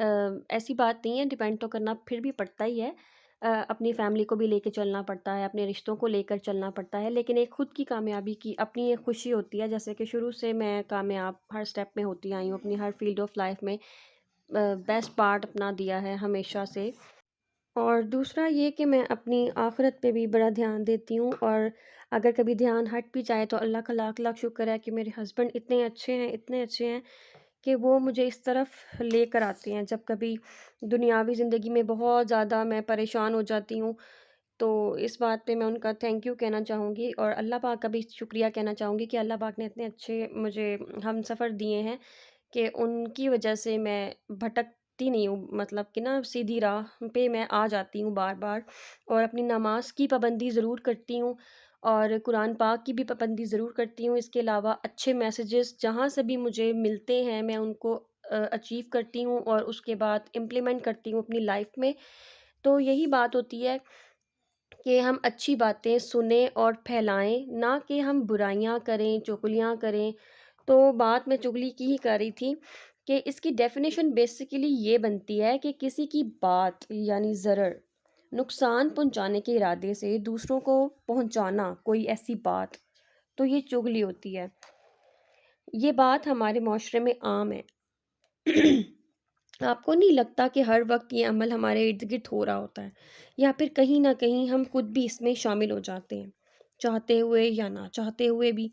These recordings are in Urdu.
ایسی بات نہیں ہے، ڈیپینڈ تو کرنا پھر بھی پڑتا ہی ہے، اپنی فیملی کو بھی لے کے چلنا پڑتا ہے، اپنے رشتوں کو لے کر چلنا پڑتا ہے، لیکن ایک خود کی کامیابی کی اپنی ایک خوشی ہوتی ہے، جیسے کہ شروع سے میں کامیاب ہر سٹیپ میں ہوتی آئی ہوں، اپنی ہر فیلڈ آف لائف میں بیسٹ پارٹ اپنا دیا ہے ہمیشہ سے۔ اور دوسرا یہ کہ میں اپنی آخرت پہ بھی بڑا دھیان دیتی ہوں، اور اگر کبھی دھیان ہٹ بھی جائے تو اللہ کا لاکھ لاکھ شکر ہے کہ میرے ہسبینڈ اتنے اچھے ہیں، اتنے اچھے ہیں کہ وہ مجھے اس طرف لے کر آتے ہیں۔ جب کبھی دنیاوی زندگی میں بہت زیادہ میں پریشان ہو جاتی ہوں تو اس بات پہ میں ان کا تھینک یو کہنا چاہوں گی، اور اللہ پاک کا بھی شکریہ کہنا چاہوں گی کہ اللہ پاک نے اتنے اچھے مجھے ہم سفر دیے ہیں کہ ان کی وجہ سے میں بھٹکتی نہیں ہوں، مطلب کہ نا سیدھی راہ پہ میں آ جاتی ہوں بار بار، اور اپنی نماز کی پابندی ضرور کرتی ہوں، اور قرآن پاک کی بھی پابندی ضرور کرتی ہوں۔ اس کے علاوہ اچھے میسیجز جہاں سے بھی مجھے ملتے ہیں میں ان کو اچیو کرتی ہوں اور اس کے بعد امپلیمنٹ کرتی ہوں اپنی لائف میں۔ تو یہی بات ہوتی ہے کہ ہم اچھی باتیں سنیں اور پھیلائیں، نہ کہ ہم برائیاں کریں، چغلیاں کریں۔ تو بات میں چغلی کی ہی کر رہی تھی کہ اس کی ڈیفینیشن بیسیکلی یہ بنتی ہے کہ کسی کی بات یعنی ضرر، نقصان پہنچانے کے ارادے سے دوسروں کو پہنچانا کوئی ایسی بات، تو یہ چغلی ہوتی ہے۔ یہ بات ہمارے معاشرے میں عام ہے۔ آپ کو نہیں لگتا کہ ہر وقت یہ عمل ہمارے ارد گرد ہو رہا ہوتا ہے، یا پھر کہیں نہ کہیں ہم خود بھی اس میں شامل ہو جاتے ہیں، چاہتے ہوئے یا نہ چاہتے ہوئے بھی؟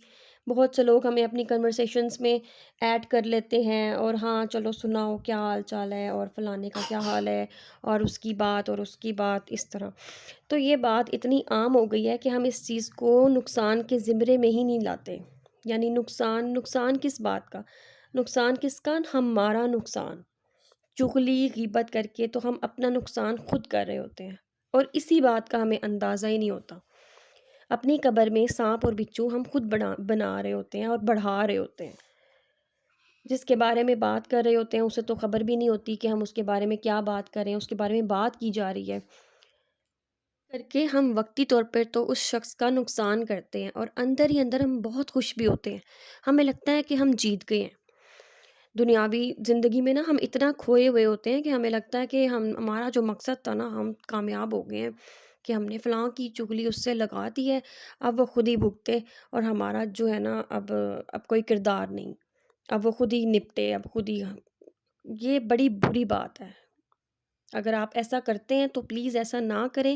بہت سے لوگ ہمیں اپنی کنورسیشنز میں ایڈ کر لیتے ہیں، اور ہاں چلو سناؤ کیا حال چال ہے، اور فلانے کا کیا حال ہے، اور اس کی بات اور اس کی بات اس طرح۔ تو یہ بات اتنی عام ہو گئی ہے کہ ہم اس چیز کو نقصان کے زمرے میں ہی نہیں لاتے۔ یعنی نقصان کس بات کا؟ نقصان کس کا؟ ہمارا نقصان۔ چغلی غیبت کر کے تو ہم اپنا نقصان خود کر رہے ہوتے ہیں، اور اسی بات کا ہمیں اندازہ ہی نہیں ہوتا۔ اپنی قبر میں سانپ اور بچھو ہم خود بنا رہے ہوتے ہیں اور بڑھا رہے ہوتے ہیں۔ جس کے بارے میں بات کر رہے ہوتے ہیں اسے تو خبر بھی نہیں ہوتی کہ ہم اس کے بارے میں کیا بات کر رہے ہیں، اس کے بارے میں بات کی جا رہی ہے کر کے ہم وقتی طور پر تو اس شخص کا نقصان کرتے ہیں، اور اندر ہی اندر ہم بہت خوش بھی ہوتے ہیں۔ ہمیں لگتا ہے کہ ہم جیت گئے ہیں دنیاوی زندگی میں نا، ہم اتنا کھوئے ہوئے ہوتے ہیں کہ ہمیں لگتا ہے کہ ہمارا جو مقصد تھا نا، ہم کامیاب ہو گئے ہیں، کہ ہم نے فلاں کی چغلی اس سے لگا دی ہے، اب وہ خود ہی بھگتے، اور ہمارا جو ہے نا اب کوئی کردار نہیں، اب وہ خود ہی نپٹے، اب خود ہی یہ بڑی بری بات ہے۔ اگر آپ ایسا کرتے ہیں تو پلیز ایسا نہ کریں،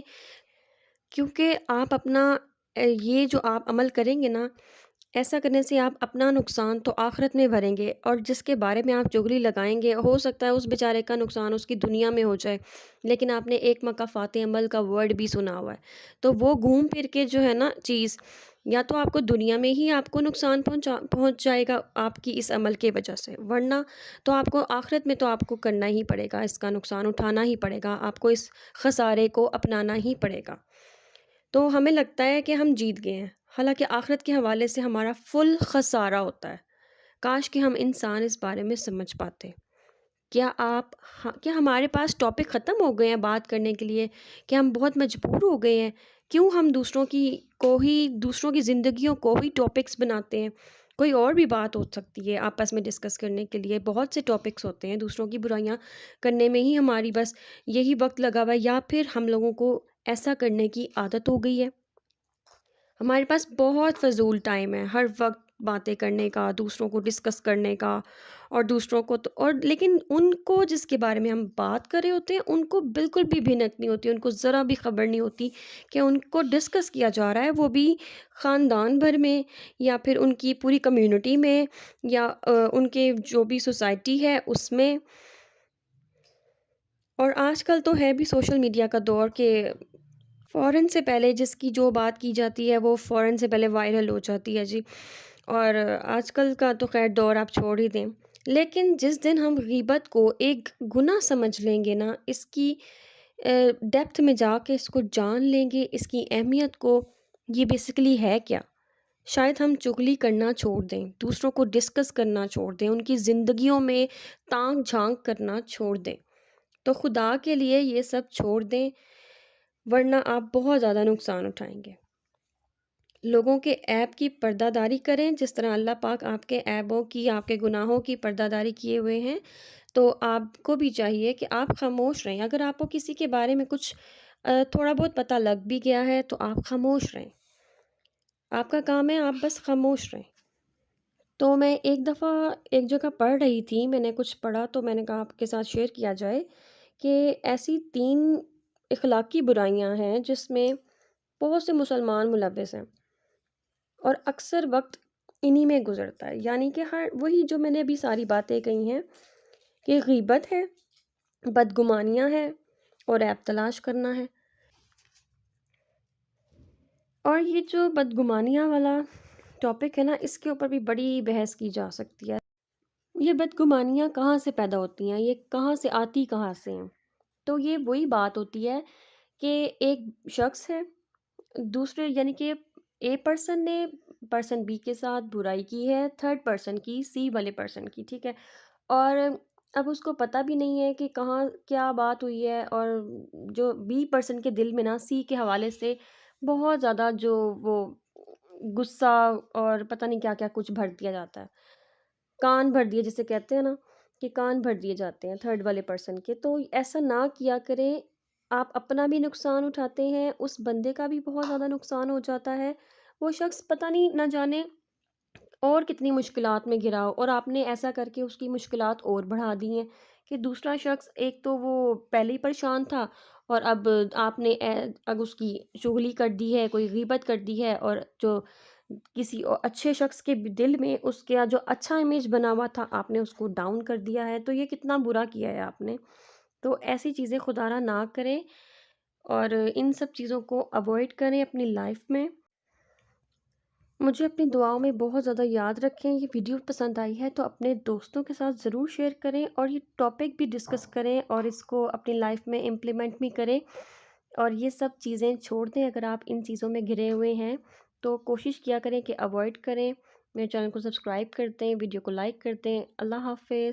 کیونکہ آپ اپنا یہ جو آپ عمل کریں گے نا، ایسا کرنے سے آپ اپنا نقصان تو آخرت میں بھریں گے، اور جس کے بارے میں آپ چغلی لگائیں گے ہو سکتا ہے اس بیچارے کا نقصان اس کی دنیا میں ہو جائے، لیکن آپ نے ایک مکافات عمل کا ورڈ بھی سنا ہوا ہے، تو وہ گھوم پھر کے جو ہے نا چیز، یا تو آپ کو دنیا میں ہی آپ کو نقصان پہنچ جائے گا آپ کی اس عمل کی وجہ سے، ورنہ تو آپ کو آخرت میں تو آپ کو کرنا ہی پڑے گا، اس کا نقصان اٹھانا ہی پڑے گا، آپ کو اس خسارے کو اپنانا ہی پڑے گا۔ تو ہمیں لگتا ہے کہ ہم جیت گئے ہیں، حالانکہ آخرت کے حوالے سے ہمارا فل خسارہ ہوتا ہے۔ کاش کہ ہم انسان اس بارے میں سمجھ پاتے۔ کیا ہمارے پاس ٹاپک ختم ہو گئے ہیں بات کرنے کے لیے، کہ ہم بہت مجبور ہو گئے ہیں؟ کیوں ہم دوسروں کی زندگیوں کو ہی ٹاپکس بناتے ہیں؟ کوئی اور بھی بات ہو سکتی ہے آپس میں ڈسکس کرنے کے لیے، بہت سے ٹاپکس ہوتے ہیں، دوسروں کی برائیاں کرنے میں ہی ہماری بس یہی وقت لگا ہوا ہے، یا پھر ہم لوگوں کو ایسا کرنے کی عادت ہو گئی ہے۔ ہمارے پاس بہت فضول ٹائم ہے ہر وقت باتیں کرنے کا، دوسروں کو ڈسکس کرنے کا، اور دوسروں کو لیکن ان کو جس کے بارے میں ہم بات کر رہے ہوتے ہیں ان کو بالکل بھی بھنک نہیں ہوتی، ان کو ذرا بھی خبر نہیں ہوتی کہ ان کو ڈسکس کیا جا رہا ہے، وہ بھی خاندان بھر میں، یا پھر ان کی پوری کمیونٹی میں، یا ان کے جو بھی سوسائٹی ہے اس میں۔ اور آج کل تو ہے بھی سوشل میڈیا کا دور کہ فوراً سے پہلے جس کی جو بات کی جاتی ہے وہ فوراً سے پہلے وائرل ہو جاتی ہے جی۔ اور آج کل کا تو خیر دور آپ چھوڑ ہی دیں، لیکن جس دن ہم غیبت کو ایک گناہ سمجھ لیں گے نا، اس کی ڈیپتھ میں جا کے اس کو جان لیں گے، اس کی اہمیت کو، یہ بیسیکلی ہے کیا، شاید ہم چغلی کرنا چھوڑ دیں، دوسروں کو ڈسکس کرنا چھوڑ دیں، ان کی زندگیوں میں تانک جھانک کرنا چھوڑ دیں۔ تو خدا کے لیے یہ سب چھوڑ دیں، ورنہ آپ بہت زیادہ نقصان اٹھائیں گے۔ لوگوں کے عیب کی پردہ داری کریں، جس طرح اللہ پاک آپ کے عیبوں کی، آپ کے گناہوں کی پردہ داری کیے ہوئے ہیں، تو آپ کو بھی چاہیے کہ آپ خاموش رہیں۔ اگر آپ کو کسی کے بارے میں کچھ تھوڑا بہت پتہ لگ بھی گیا ہے تو آپ خاموش رہیں۔ آپ کا کام ہے آپ بس خاموش رہیں۔ تو میں ایک دفعہ ایک جگہ پڑھ رہی تھی، میں نے کچھ پڑھا تو میں نے کہا آپ کے ساتھ شیئر کیا جائے کہ ایسی 3 اخلاقی برائیاں ہیں جس میں بہت سے مسلمان ملوث ہیں اور اکثر وقت انہی میں گزرتا ہے، یعنی کہ ہر وہی جو میں نے ابھی ساری باتیں کہی ہیں کہ غیبت ہے، بدگمانیاں ہیں اور عیب تلاش کرنا ہے۔ اور یہ جو بدگمانیاں والا ٹاپک ہے نا، اس کے اوپر بھی بڑی بحث کی جا سکتی ہے۔ یہ بدگمانیاں کہاں سے پیدا ہوتی ہیں، یہ کہاں سے آتی کہاں سے ہیں؟ تو یہ وہی بات ہوتی ہے کہ ایک شخص ہے، دوسرے یعنی کہ اے پرسن نے پرسن بی کے ساتھ برائی کی ہے، تھرڈ پرسن کی، سی والے پرسن کی، ٹھیک ہے؟ اور اب اس کو پتہ بھی نہیں ہے کہ کہاں کیا بات ہوئی ہے، اور جو بی پرسن کے دل میں نا سی کے حوالے سے بہت زیادہ جو وہ غصہ اور پتہ نہیں کیا کیا کچھ بھر دیا جاتا ہے، کان بھر دیے جسے کہتے ہیں نا، کہ کان بھر دیے جاتے ہیں تھرڈ والے پرسن کے۔ تو ایسا نہ کیا کریں، آپ اپنا بھی نقصان اٹھاتے ہیں، اس بندے کا بھی بہت زیادہ نقصان ہو جاتا ہے، وہ شخص پتہ نہیں نہ جانے اور کتنی مشکلات میں گھرا ہو، اور آپ نے ایسا کر کے اس کی مشکلات اور بڑھا دی ہیں کہ دوسرا شخص ایک تو وہ پہلے ہی پریشان تھا، اور اب آپ نے اب اس کی چغلی کر دی ہے، کوئی غیبت کر دی ہے، اور جو کسی اچھے شخص کے دل میں اس کا جو اچھا امیج بنا ہوا تھا آپ نے اس کو ڈاؤن کر دیا ہے، تو یہ کتنا برا کیا ہے آپ نے۔ تو ایسی چیزیں خدا را نہ کریں، اور ان سب چیزوں کو اوائڈ کریں اپنی لائف میں۔ مجھے اپنی دعاؤں میں بہت زیادہ یاد رکھیں۔ یہ ویڈیو پسند آئی ہے تو اپنے دوستوں کے ساتھ ضرور شیئر کریں، اور یہ ٹاپک بھی ڈسکس کریں اور اس کو اپنی لائف میں امپلیمنٹ بھی کریں، اور یہ سب چیزیں چھوڑ دیں۔ اگر آپ ان چیزوں میں گھرے ہوئے ہیں تو کوشش کیا کریں کہ اوائڈ کریں۔ میرے چینل کو سبسکرائب کرتے ہیں، ویڈیو کو لائک کرتے ہیں۔ اللہ حافظ۔